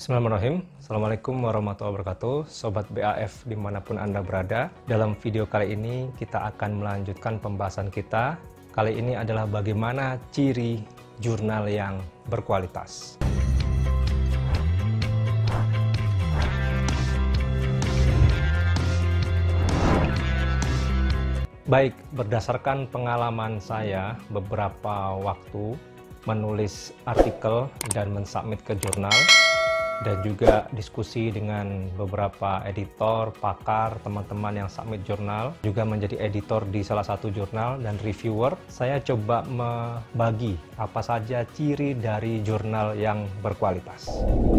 Bismillahirrahmanirrahim. Assalamualaikum warahmatullahi wabarakatuh. Sobat BAF dimanapun Anda berada. Dalam video kali ini kita akan melanjutkan pembahasan kita. Kali ini adalah bagaimana ciri jurnal yang berkualitas. Baik, berdasarkan pengalaman saya beberapa waktu menulis artikel dan mensubmit ke jurnal, dan juga diskusi dengan beberapa editor, pakar, teman-teman yang submit jurnal, juga menjadi editor di salah satu jurnal dan reviewer. Saya coba membagi apa saja ciri dari jurnal yang berkualitas.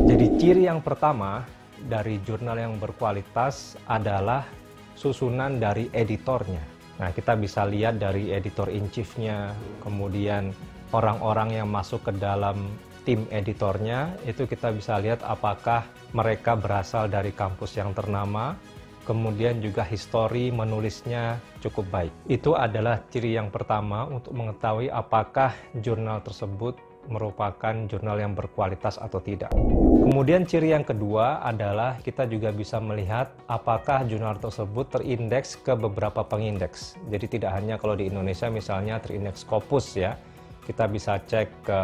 Jadi ciri yang pertama dari jurnal yang berkualitas adalah susunan dari editornya. Nah, kita bisa lihat dari editor in chief-nya, kemudian orang-orang yang masuk ke dalam tim editornya, itu kita bisa lihat apakah mereka berasal dari kampus yang ternama, kemudian juga histori menulisnya cukup baik. Itu adalah ciri yang pertama untuk mengetahui apakah jurnal tersebut merupakan jurnal yang berkualitas atau tidak. Kemudian ciri yang kedua adalah kita juga bisa melihat apakah jurnal tersebut terindeks ke beberapa pengindeks. Jadi tidak hanya kalau di Indonesia misalnya terindeks Scopus ya, kita bisa cek ke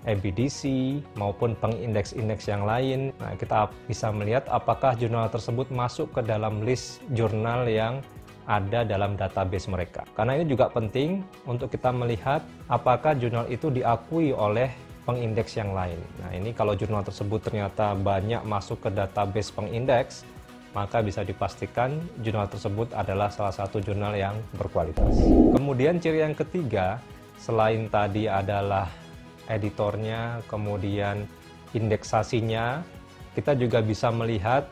EBDC maupun pengindeks-indeks yang lain. Nah, kita bisa melihat apakah jurnal tersebut masuk ke dalam list jurnal yang ada dalam database mereka. Karena ini juga penting untuk kita melihat apakah jurnal itu diakui oleh pengindeks yang lain. Nah, ini kalau jurnal tersebut ternyata banyak masuk ke database pengindeks, maka bisa dipastikan jurnal tersebut adalah salah satu jurnal yang berkualitas. Kemudian ciri yang ketiga, selain tadi adalah editornya, kemudian indeksasinya, kita juga bisa melihat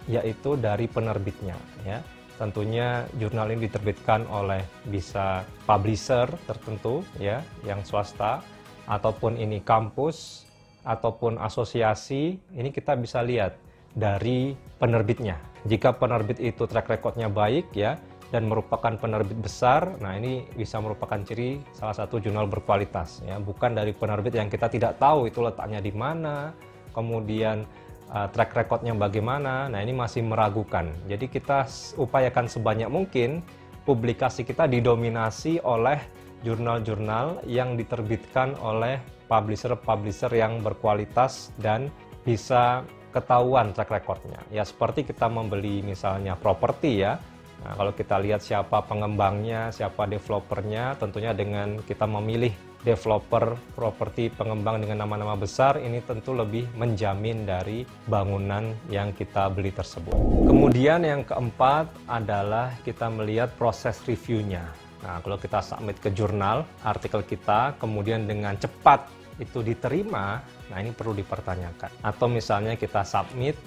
yaitu dari penerbitnya ya. Tentunya jurnal ini diterbitkan oleh bisa publisher tertentu ya, yang swasta, ataupun ini kampus ataupun asosiasi. Ini kita bisa lihat dari penerbitnya. Jika penerbit itu track recordnya baik ya, dan merupakan penerbit besar, nah ini bisa merupakan ciri salah satu jurnal berkualitas ya, bukan dari penerbit yang kita tidak tahu itu letaknya di mana, kemudian track recordnya bagaimana. Nah, ini masih meragukan. Jadi kita upayakan sebanyak mungkin publikasi kita didominasi oleh jurnal-jurnal yang diterbitkan oleh publisher-publisher yang berkualitas dan bisa ketahuan track recordnya. Ya seperti kita membeli misalnya properti ya. Nah, kalau kita lihat siapa pengembangnya, siapa developernya, tentunya dengan kita memilih developer, properti, pengembang dengan nama-nama besar, ini tentu lebih menjamin dari bangunan yang kita beli tersebut. Kemudian yang keempat adalah kita melihat proses reviewnya. Nah, kalau kita submit ke jurnal, artikel kita, kemudian dengan cepat itu diterima, nah ini perlu dipertanyakan. Atau misalnya kita submit,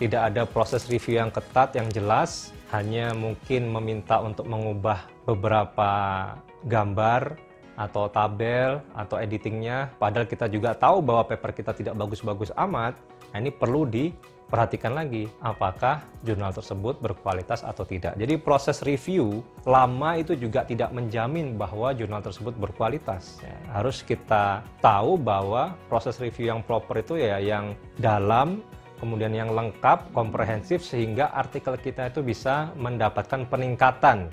tidak ada proses review yang ketat, yang jelas, hanya mungkin meminta untuk mengubah beberapa gambar atau tabel atau editingnya, padahal kita juga tahu bahwa paper kita tidak bagus-bagus amat. Nah, ini perlu diperhatikan lagi apakah jurnal tersebut berkualitas atau tidak. Jadi proses review lama itu juga tidak menjamin bahwa jurnal tersebut berkualitas ya. Harus kita tahu bahwa proses review yang proper itu ya yang dalam, kemudian yang lengkap, komprehensif, sehingga artikel kita itu bisa mendapatkan peningkatan,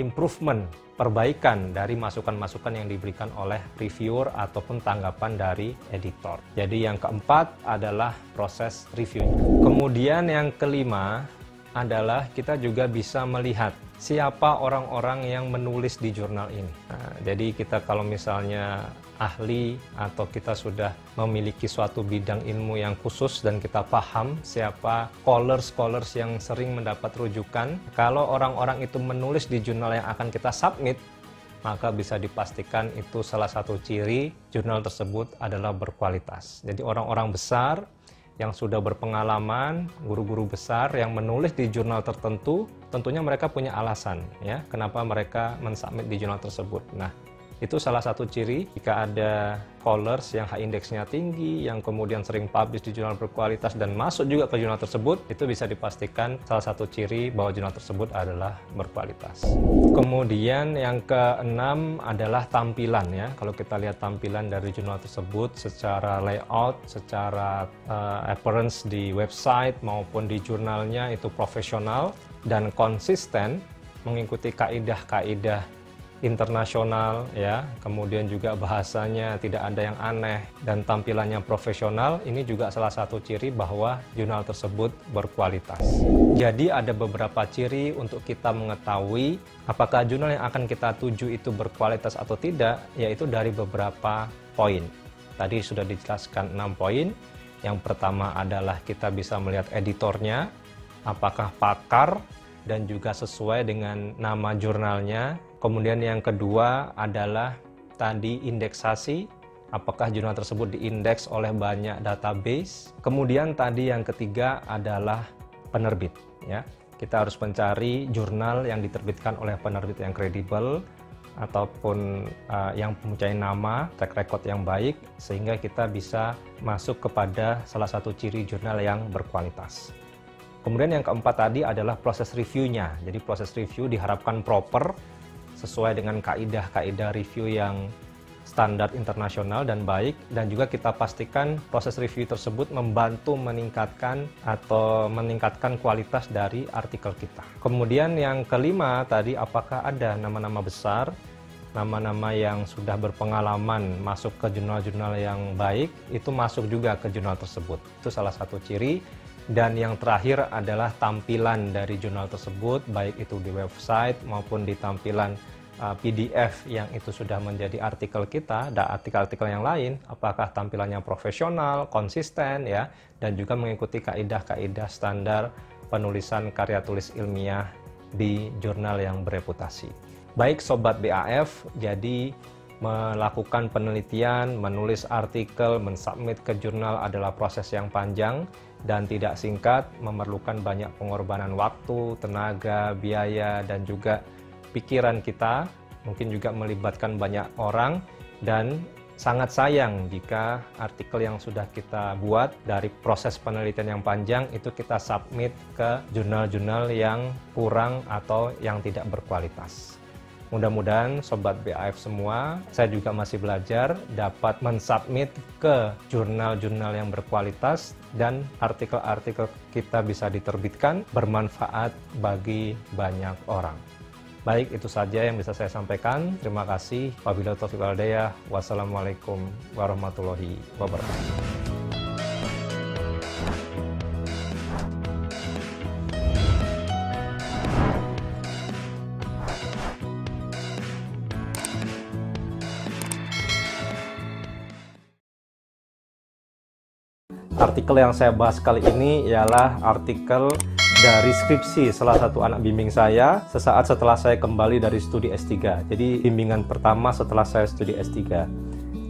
improvement, perbaikan dari masukan-masukan yang diberikan oleh reviewer ataupun tanggapan dari editor. Jadi yang keempat adalah proses review. Kemudian yang kelima adalah kita juga bisa melihat siapa orang-orang yang menulis di jurnal ini. Nah, jadi kita kalau misalnya ahli atau kita sudah memiliki suatu bidang ilmu yang khusus dan kita paham siapa scholars yang sering mendapat rujukan, kalau orang-orang itu menulis di jurnal yang akan kita submit, maka bisa dipastikan itu salah satu ciri jurnal tersebut adalah berkualitas. Jadi orang-orang besar yang sudah berpengalaman, guru-guru besar yang menulis di jurnal tertentu, tentunya mereka punya alasan ya kenapa mereka mensubmit di jurnal tersebut. Nah, Itu salah satu ciri jika ada scholars yang high indeksnya tinggi, yang kemudian sering publish di jurnal berkualitas dan masuk juga ke jurnal tersebut, itu bisa dipastikan salah satu ciri bahwa jurnal tersebut adalah berkualitas. Kemudian yang keenam adalah tampilan ya. Kalau kita lihat tampilan dari jurnal tersebut secara layout, secara appearance di website maupun di jurnalnya itu profesional dan konsisten mengikuti kaidah-kaidah internasional ya, kemudian juga bahasanya tidak ada yang aneh dan tampilannya profesional. Ini juga salah satu ciri bahwa jurnal tersebut berkualitas. Jadi ada beberapa ciri untuk kita mengetahui apakah jurnal yang akan kita tuju itu berkualitas atau tidak, yaitu dari beberapa poin. Tadi sudah dijelaskan 6 poin. Yang pertama adalah kita bisa melihat editornya, apakah pakar dan juga sesuai dengan nama jurnalnya. Kemudian yang kedua adalah tadi indeksasi, apakah jurnal tersebut diindeks oleh banyak database. Kemudian tadi yang ketiga adalah penerbit ya. Kita harus mencari jurnal yang diterbitkan oleh penerbit yang kredibel ataupun yang mempunyai nama, track record yang baik, sehingga kita bisa masuk kepada salah satu ciri jurnal yang berkualitas. Kemudian yang keempat tadi adalah proses reviewnya. Jadi proses review diharapkan proper, sesuai dengan kaidah-kaidah review yang standar internasional dan baik, dan juga kita pastikan proses review tersebut membantu meningkatkan kualitas dari artikel kita. Kemudian yang kelima tadi, apakah ada nama-nama besar, nama-nama yang sudah berpengalaman masuk ke jurnal-jurnal yang baik, itu masuk juga ke jurnal tersebut. Itu salah satu ciri. Dan yang terakhir adalah tampilan dari jurnal tersebut, baik itu di website maupun di tampilan PDF yang itu sudah menjadi artikel kita, dan artikel-artikel yang lain, apakah tampilannya profesional, konsisten, ya, dan juga mengikuti kaidah-kaidah standar penulisan karya tulis ilmiah di jurnal yang bereputasi. Baik Sobat BAF, jadi melakukan penelitian, menulis artikel, mensubmit ke jurnal adalah proses yang panjang dan tidak singkat, memerlukan banyak pengorbanan waktu, tenaga, biaya, dan juga pikiran kita, mungkin juga melibatkan banyak orang, dan sangat sayang jika artikel yang sudah kita buat dari proses penelitian yang panjang itu kita submit ke jurnal-jurnal yang kurang atau yang tidak berkualitas. Mudah-mudahan Sobat BAF semua, saya juga masih belajar, dapat mensubmit ke jurnal-jurnal yang berkualitas dan artikel-artikel kita bisa diterbitkan, bermanfaat bagi banyak orang. Baik, itu saja yang bisa saya sampaikan. Terima kasih. Wabillahi taufiq wal hidayah. Wassalamualaikum warahmatullahi wabarakatuh. Artikel yang saya bahas kali ini ialah artikel dari skripsi salah satu anak bimbing saya sesaat setelah saya kembali dari studi S3. Jadi bimbingan pertama setelah saya studi S3.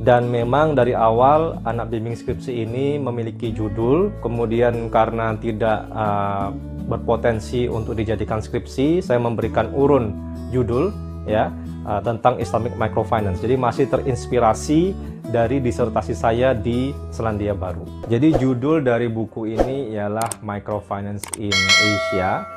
Dan memang dari awal anak bimbing skripsi ini memiliki judul, kemudian karena tidak berpotensi untuk dijadikan skripsi, saya memberikan urun judul ya tentang Islamic Microfinance. Jadi masih terinspirasi dari disertasi saya di Selandia Baru. Jadi judul dari buku ini ialah Microfinance in Asia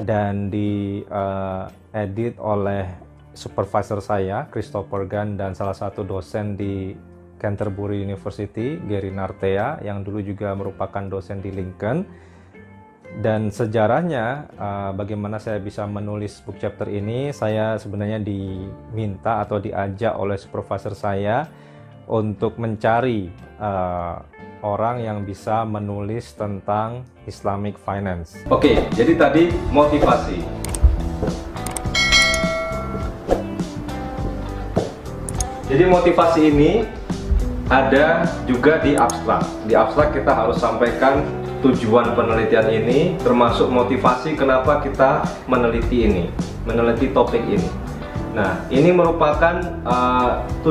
dan diedit oleh supervisor saya, Christopher Gunn, dan salah satu dosen di Canterbury University, Gary Nartea, yang dulu juga merupakan dosen di Lincoln. Dan sejarahnya, bagaimana saya bisa menulis book chapter ini, saya sebenarnya diminta atau diajak oleh supervisor saya untuk mencari orang yang bisa menulis tentang Islamic Finance. Oke, jadi tadi motivasi. Jadi motivasi ini ada juga di abstrak. Di abstrak kita harus sampaikan tujuan penelitian ini, termasuk motivasi kenapa kita meneliti ini, meneliti topik ini. Nah, ini merupakan 70%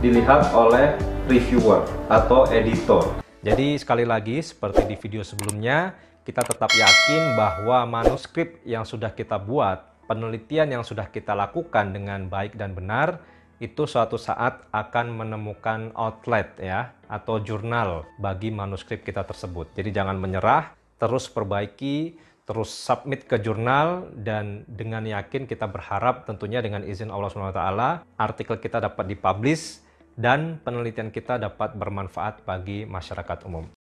dilihat oleh reviewer atau editor. Jadi sekali lagi, seperti di video sebelumnya, kita tetap yakin bahwa manuskrip yang sudah kita buat, penelitian yang sudah kita lakukan dengan baik dan benar, itu suatu saat akan menemukan outlet ya, atau jurnal bagi manuskrip kita tersebut. Jadi jangan menyerah, terus perbaiki, terus submit ke jurnal, dan dengan yakin kita berharap tentunya dengan izin Allah SWT, artikel kita dapat dipublish dan penelitian kita dapat bermanfaat bagi masyarakat umum.